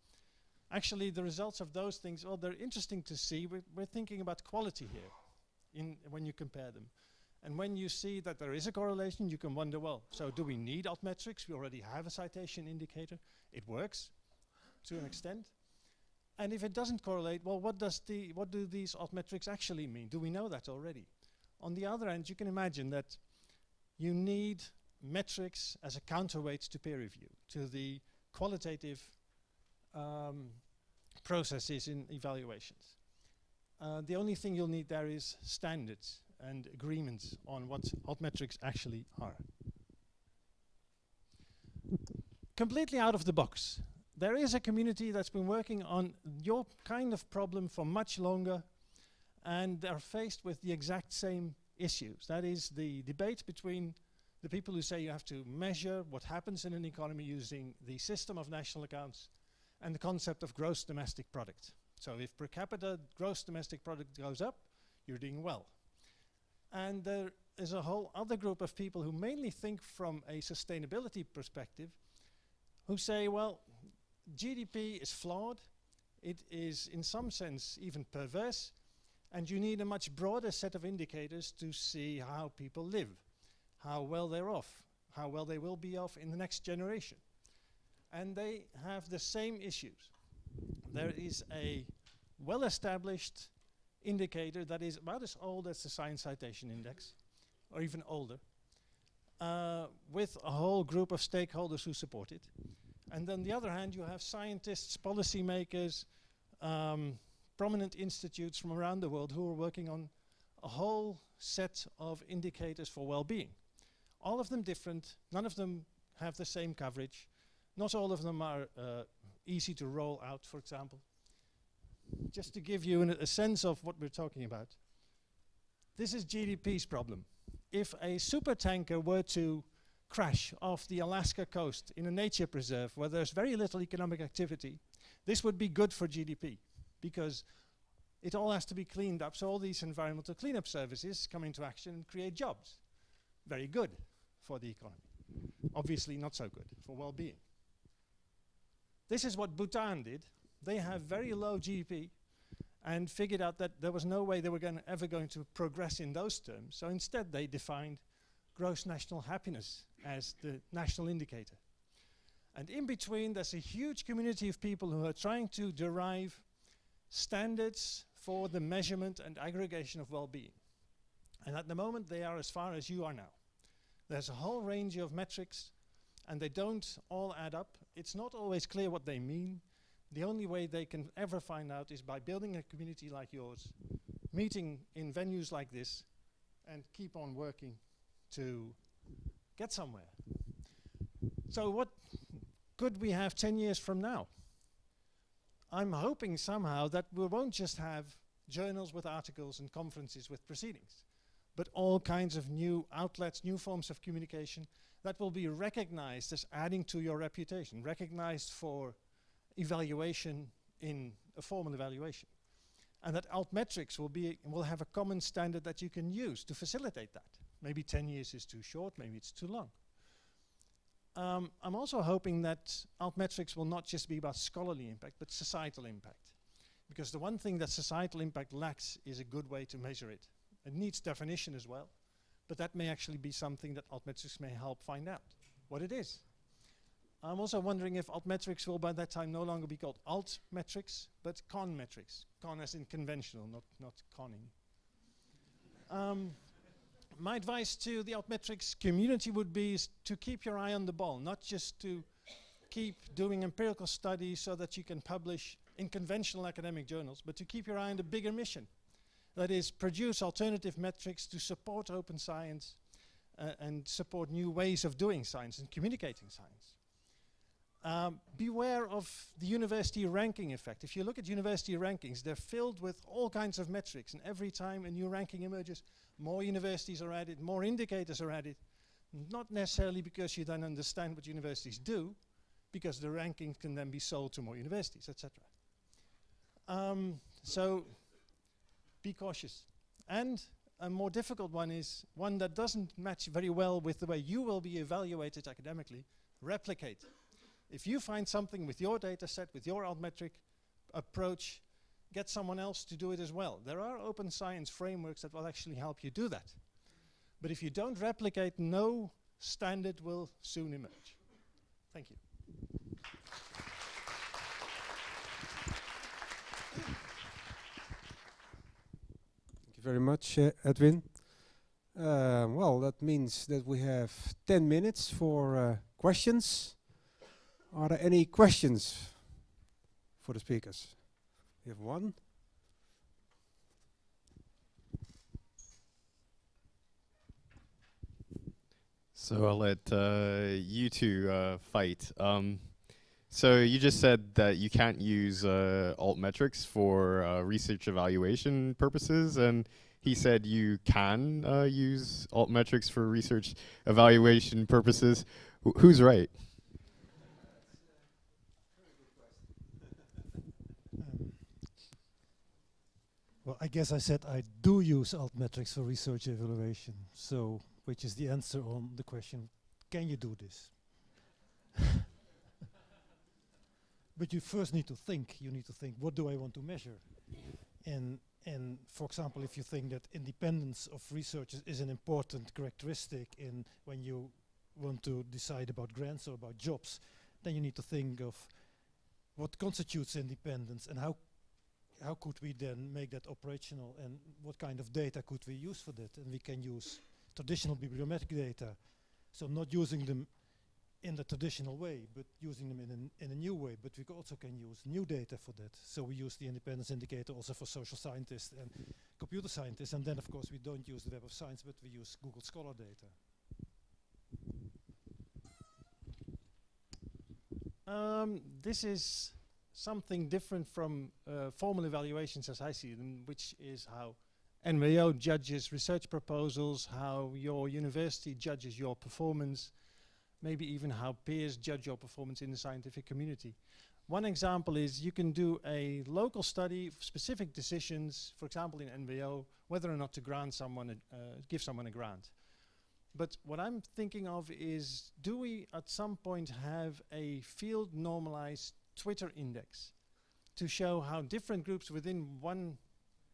Actually, the results of those things, well, they're interesting to see. We're thinking about quality here when you compare them. And when you see that there is a correlation, you can wonder, well, so do we need Altmetrics? We already have a citation indicator. It works to an extent. And if it doesn't correlate, well, what do these Altmetrics actually mean? Do we know that already? On the other hand, you can imagine that you need metrics as a counterweight to peer review, to the qualitative processes in evaluations. The only thing you'll need there is standards and agreements on what Altmetrics actually are. Completely out of the box. There is a community that's been working on your kind of problem for much longer, and they're faced with the exact same issues. That is the debate between the people who say you have to measure what happens in an economy using the system of national accounts and the concept of gross domestic product. So if per capita gross domestic product goes up, you're doing well. And there is a whole other group of people who mainly think from a sustainability perspective, who say, well, GDP is flawed, it is in some sense even perverse, and you need a much broader set of indicators to see how people live, how well they're off, how well they will be off in the next generation. And they have the same issues. There is a well-established indicator that is about as old as the Science Citation Index, or even older, with a whole group of stakeholders who support it. And on the other hand, you have scientists, policymakers, prominent institutes from around the world who are working on a whole set of indicators for well-being. All of them different, none of them have the same coverage. Not all of them are easy to roll out, for example. Just to give you a sense of what we're talking about. This is GDP's problem. If a supertanker were to crash off the Alaska coast in a nature preserve where there's very little economic activity, this would be good for GDP because it all has to be cleaned up. So all these environmental cleanup services come into action and create jobs. Very good for the economy. Obviously not so good for well-being. This is what Bhutan did. They have very low GDP and figured out that there was no way they were ever going to progress in those terms. So instead they defined gross national happiness as the national indicator. And in between there's a huge community of people who are trying to derive standards for the measurement and aggregation of well-being. And at the moment they are as far as you are now. There's a whole range of metrics and they don't all add up. It's not always clear what they mean. The only way they can ever find out is by building a community like yours, meeting in venues like this, and keep on working to get somewhere. So what could we have 10 years from now? I'm hoping somehow that we won't just have journals with articles and conferences with proceedings, but all kinds of new outlets, new forms of communication that will be recognized as adding to your reputation, recognized for evaluation in a formal evaluation. And that Altmetrics will have a common standard that you can use to facilitate that. Maybe 10 years is too short, maybe it's too long. I'm also hoping that Altmetrics will not just be about scholarly impact, but societal impact. Because the one thing that societal impact lacks is a good way to measure it. It needs definition as well, but that may actually be something that Altmetrics may help find out, what it is. I'm also wondering if Altmetrics will by that time no longer be called Altmetrics, but Conmetrics. Con as in conventional, not conning. My advice to the Altmetrics community would be to keep your eye on the ball, not just to keep doing empirical studies so that you can publish in conventional academic journals, but to keep your eye on the bigger mission. That is, produce alternative metrics to support open science and support new ways of doing science and communicating science. Beware of the university ranking effect. If you look at university rankings, they're filled with all kinds of metrics, and every time a new ranking emerges, more universities are added, more indicators are added, not necessarily because you don't understand what universities do, because the rankings can then be sold to more universities, etc. So be cautious. And a more difficult one is one that doesn't match very well with the way you will be evaluated academically: replicate. If you find something with your data set, with your altmetric approach, get someone else to do it as well. There are open science frameworks that will actually help you do that. But if you don't replicate, no standard will soon emerge. Thank you. Thank you very much, Edwin. Well, that means that we have 10 minutes for questions. Are there any questions for the speakers? We have one. So I'll let you two fight. So you just said that you can't use altmetrics for research evaluation purposes, and he said you can use altmetrics for research evaluation purposes. Who's right? Well, I guess I said I do use altmetrics for research evaluation, so which is the answer on the question, can you do this? But you first need to think. You need to think, what do I want to measure? And for example, if you think that independence of researchers is an important characteristic in when you want to decide about grants or about jobs, then you need to think of what constitutes independence and how could we then make that operational, and what kind of data could we use for that? And we can use traditional bibliometric data, so not using them in the traditional way, but using them in a new way. But we also can use new data for that. So we use the independence indicator also for social scientists and computer scientists. And then, of course, we don't use the Web of Science, but we use Google Scholar data. This is something different from formal evaluations as I see them, which is how NWO judges research proposals, how your university judges your performance, maybe even how peers judge your performance in the scientific community. One example is you can do a local study of specific decisions, for example in NWO, whether or not to grant someone give someone a grant. But what I'm thinking of is, do we at some point have a field normalized Twitter index to show how different groups within one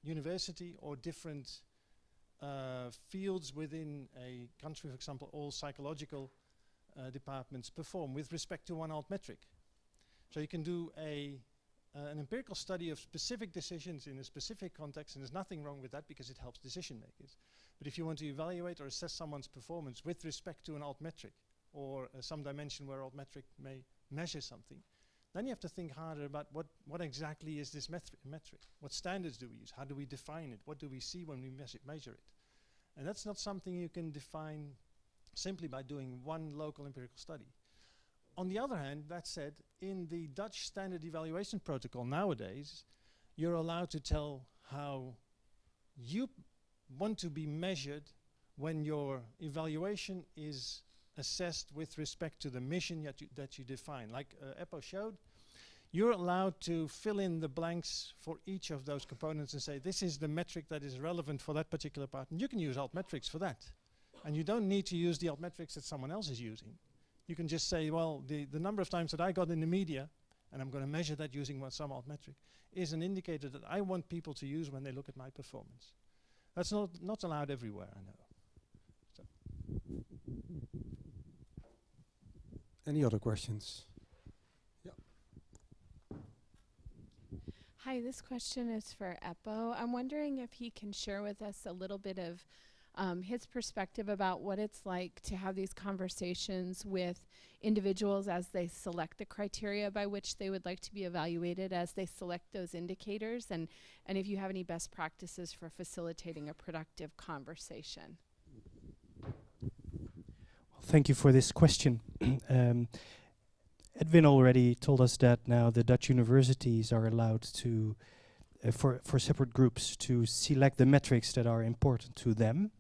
university or different fields within a country, for example, all psychological departments perform with respect to one altmetric? So you can do an empirical study of specific decisions in a specific context, and there's nothing wrong with that because it helps decision makers. But if you want to evaluate or assess someone's performance with respect to an altmetric or some dimension where altmetric may measure something, then you have to think harder about what exactly is this metric? What standards do we use? How do we define it? What do we see when we measure it? And that's not something you can define simply by doing one local empirical study. On the other hand, that said, in the Dutch standard evaluation protocol nowadays, you're allowed to tell how you want to be measured when your evaluation is assessed with respect to the mission that you define. Like Eppo showed, you're allowed to fill in the blanks for each of those components and say, this is the metric that is relevant for that particular part. And you can use altmetrics for that. And you don't need to use the altmetrics that someone else is using. You can just say, well, the number of times that I got in the media, and I'm going to measure that using some altmetric, is an indicator that I want people to use when they look at my performance. That's not allowed everywhere, I know. So. Any other questions? Yeah. Hi, this question is for Eppo. I'm wondering if he can share with us a little bit of his perspective about what it's like to have these conversations with individuals as they select the criteria by which they would like to be evaluated, as they select those indicators, and if you have any best practices for facilitating a productive conversation. Well, thank you for this question. Edwin already told us that now the Dutch universities are allowed to, for separate groups, to select the metrics that are important to them.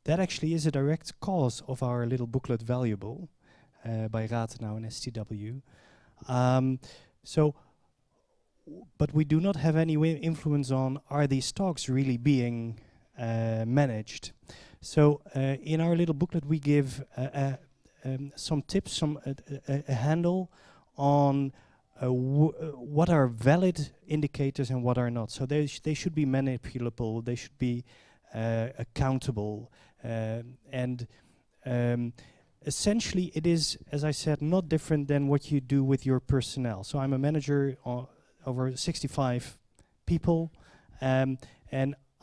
That actually is a direct cause of our little booklet Valuable by Rathenau and STW. But we do not have any influence on, are these talks really being managed? So in our little booklet we give some tips, a handle on what are valid indicators and what are not. So they should be manipulable, they should be accountable, and essentially it is, as I said, not different than what you do with your personnel. So I'm a manager over 65 people, and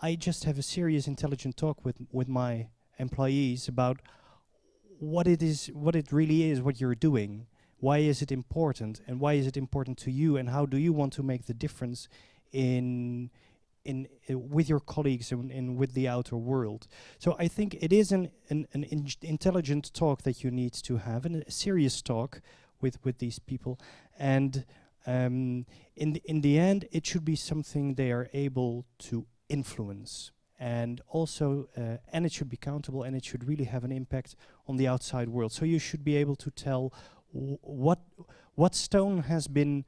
I just have a serious, intelligent talk with my employees about what it is, what it really is, what you're doing. Why is it important, and why is it important to you, and how do you want to make the difference in with your colleagues and with the outer world? So I think it is an intelligent talk that you need to have, and a serious talk with these people. And in the end, it should be something they are able to influence, and also and it should be countable, and it should really have an impact on the outside world. So you should be able to tell what stone has been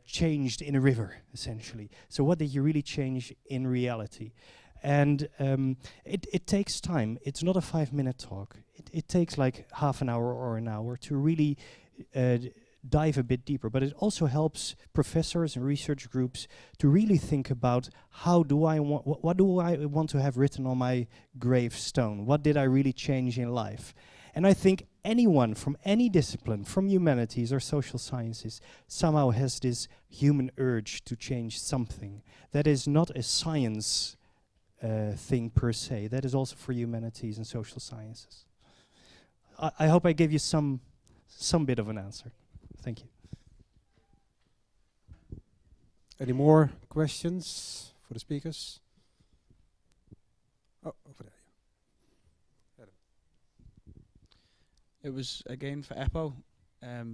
changed in a river, essentially. So what did you really change in reality? And it takes time. It's not a 5-minute talk. It takes like half an hour or an hour to really dive a bit deeper. But it also helps professors and research groups to really think about, how do I want, what do I want to have written on my gravestone? What did I really change in life? And I think anyone from any discipline, from humanities or social sciences, somehow has this human urge to change something. That is not a science thing per se. That is also for humanities and social sciences. I hope I gave you some bit of an answer. Thank you. Any more questions for the speakers? Oh, over there. It was again for EPO,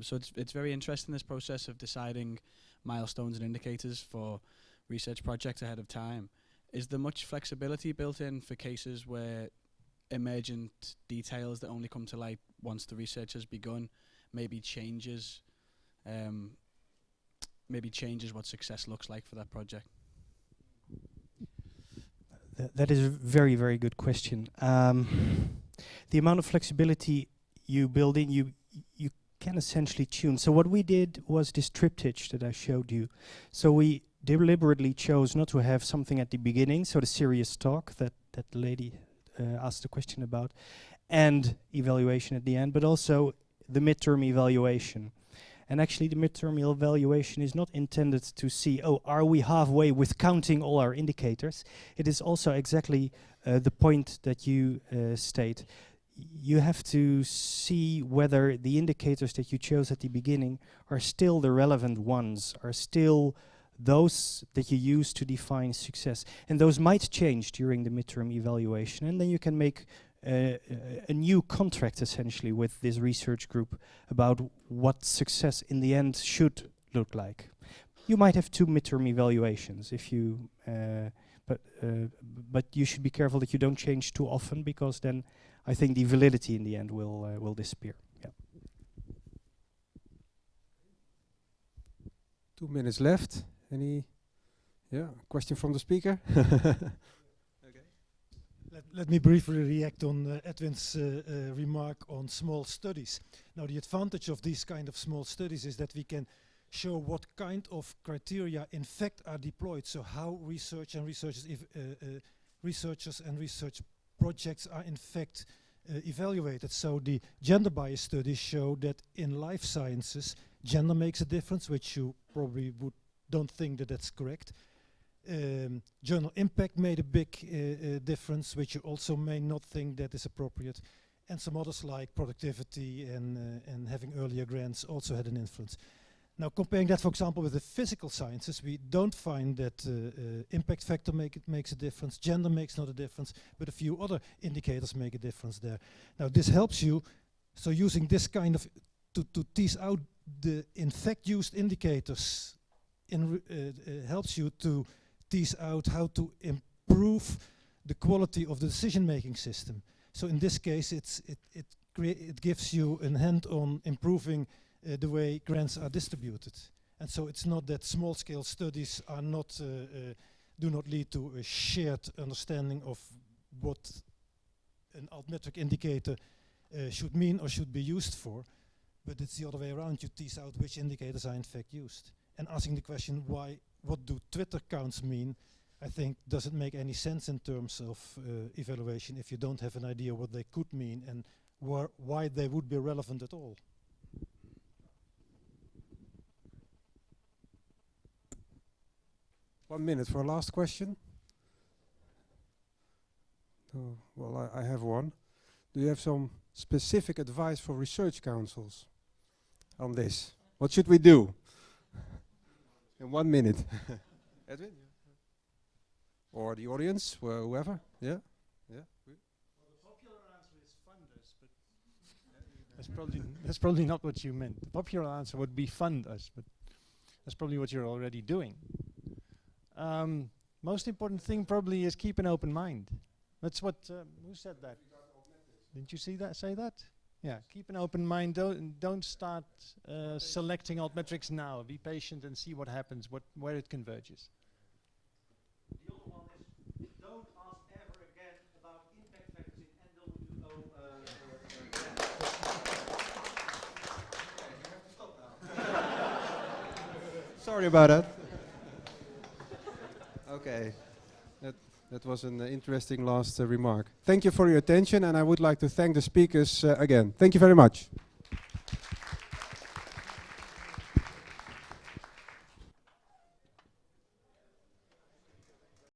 so it's very interesting, this process of deciding milestones and indicators for research projects ahead of time. Is there much flexibility built in for cases where emergent details that only come to light once the research has begun maybe changes what success looks like for that project? That is a very, very good question. The amount of flexibility you build in, you can essentially tune. So what we did was this triptych that I showed you. So we deliberately chose not to have something at the beginning, so the serious talk that the lady asked the question about, and evaluation at the end, but also the midterm evaluation. And actually the midterm evaluation is not intended to see, oh, are we halfway with counting all our indicators? It is also exactly the point that you state. You have to see whether the indicators that you chose at the beginning are still the relevant ones, are still those that you use to define success. And those might change during the midterm evaluation, and then you can make a new contract essentially with this research group about what success in the end should look like. You might have 2 midterm evaluations if you, but you should be careful that you don't change too often, because then I think the validity in the end will disappear. Yeah. 2 minutes left. Any question from the speaker? Let me briefly react on Edwin's remark on small studies. Now, the advantage of these kind of small studies is that we can show what kind of criteria in fact are deployed. So how research and researchers and research projects are in fact evaluated. So the gender bias studies show that in life sciences, gender makes a difference, which you probably don't think that that's correct. Journal impact made a big difference, which you also may not think that is appropriate. And some others like productivity and having earlier grants also had an influence. Now comparing that, for example, with the physical sciences, we don't find that impact factor makes a difference, gender makes not a difference, but a few other indicators make a difference there. Now this helps you, so using this kind of, to tease out the in fact used indicators helps you to tease out how to improve the quality of the decision-making system. So in this case, it gives you a hand on improving the way grants are distributed. And so it's not that small-scale studies are not, do not lead to a shared understanding of what an altmetric indicator should mean or should be used for, but it's the other way around. You tease out which indicators are in fact used. And asking the question, what do Twitter counts mean, I think doesn't make any sense in terms of evaluation if you don't have an idea what they could mean and why they would be relevant at all. One minute for a last question. Oh, well, I have one. Do you have some specific advice for research councils on this? What should we do? In 1 minute. Edwin? Or the audience, whoever? Yeah? Yeah? Well, the popular answer is fund us, but that's probably not what you meant. The popular answer would be fund us, but that's probably what you're already doing. Most important thing probably is keep an open mind. That's what, who said that? Didn't you see that, say that? Yeah, keep an open mind, don't start selecting altmetrics now. Be patient and see what happens, where it converges. The other one is, don't ask ever again about impact factors in NWO. You have to stop now. Sorry about that. Okay. That was an interesting last remark. Thank you for your attention, and I would like to thank the speakers again. Thank you very much.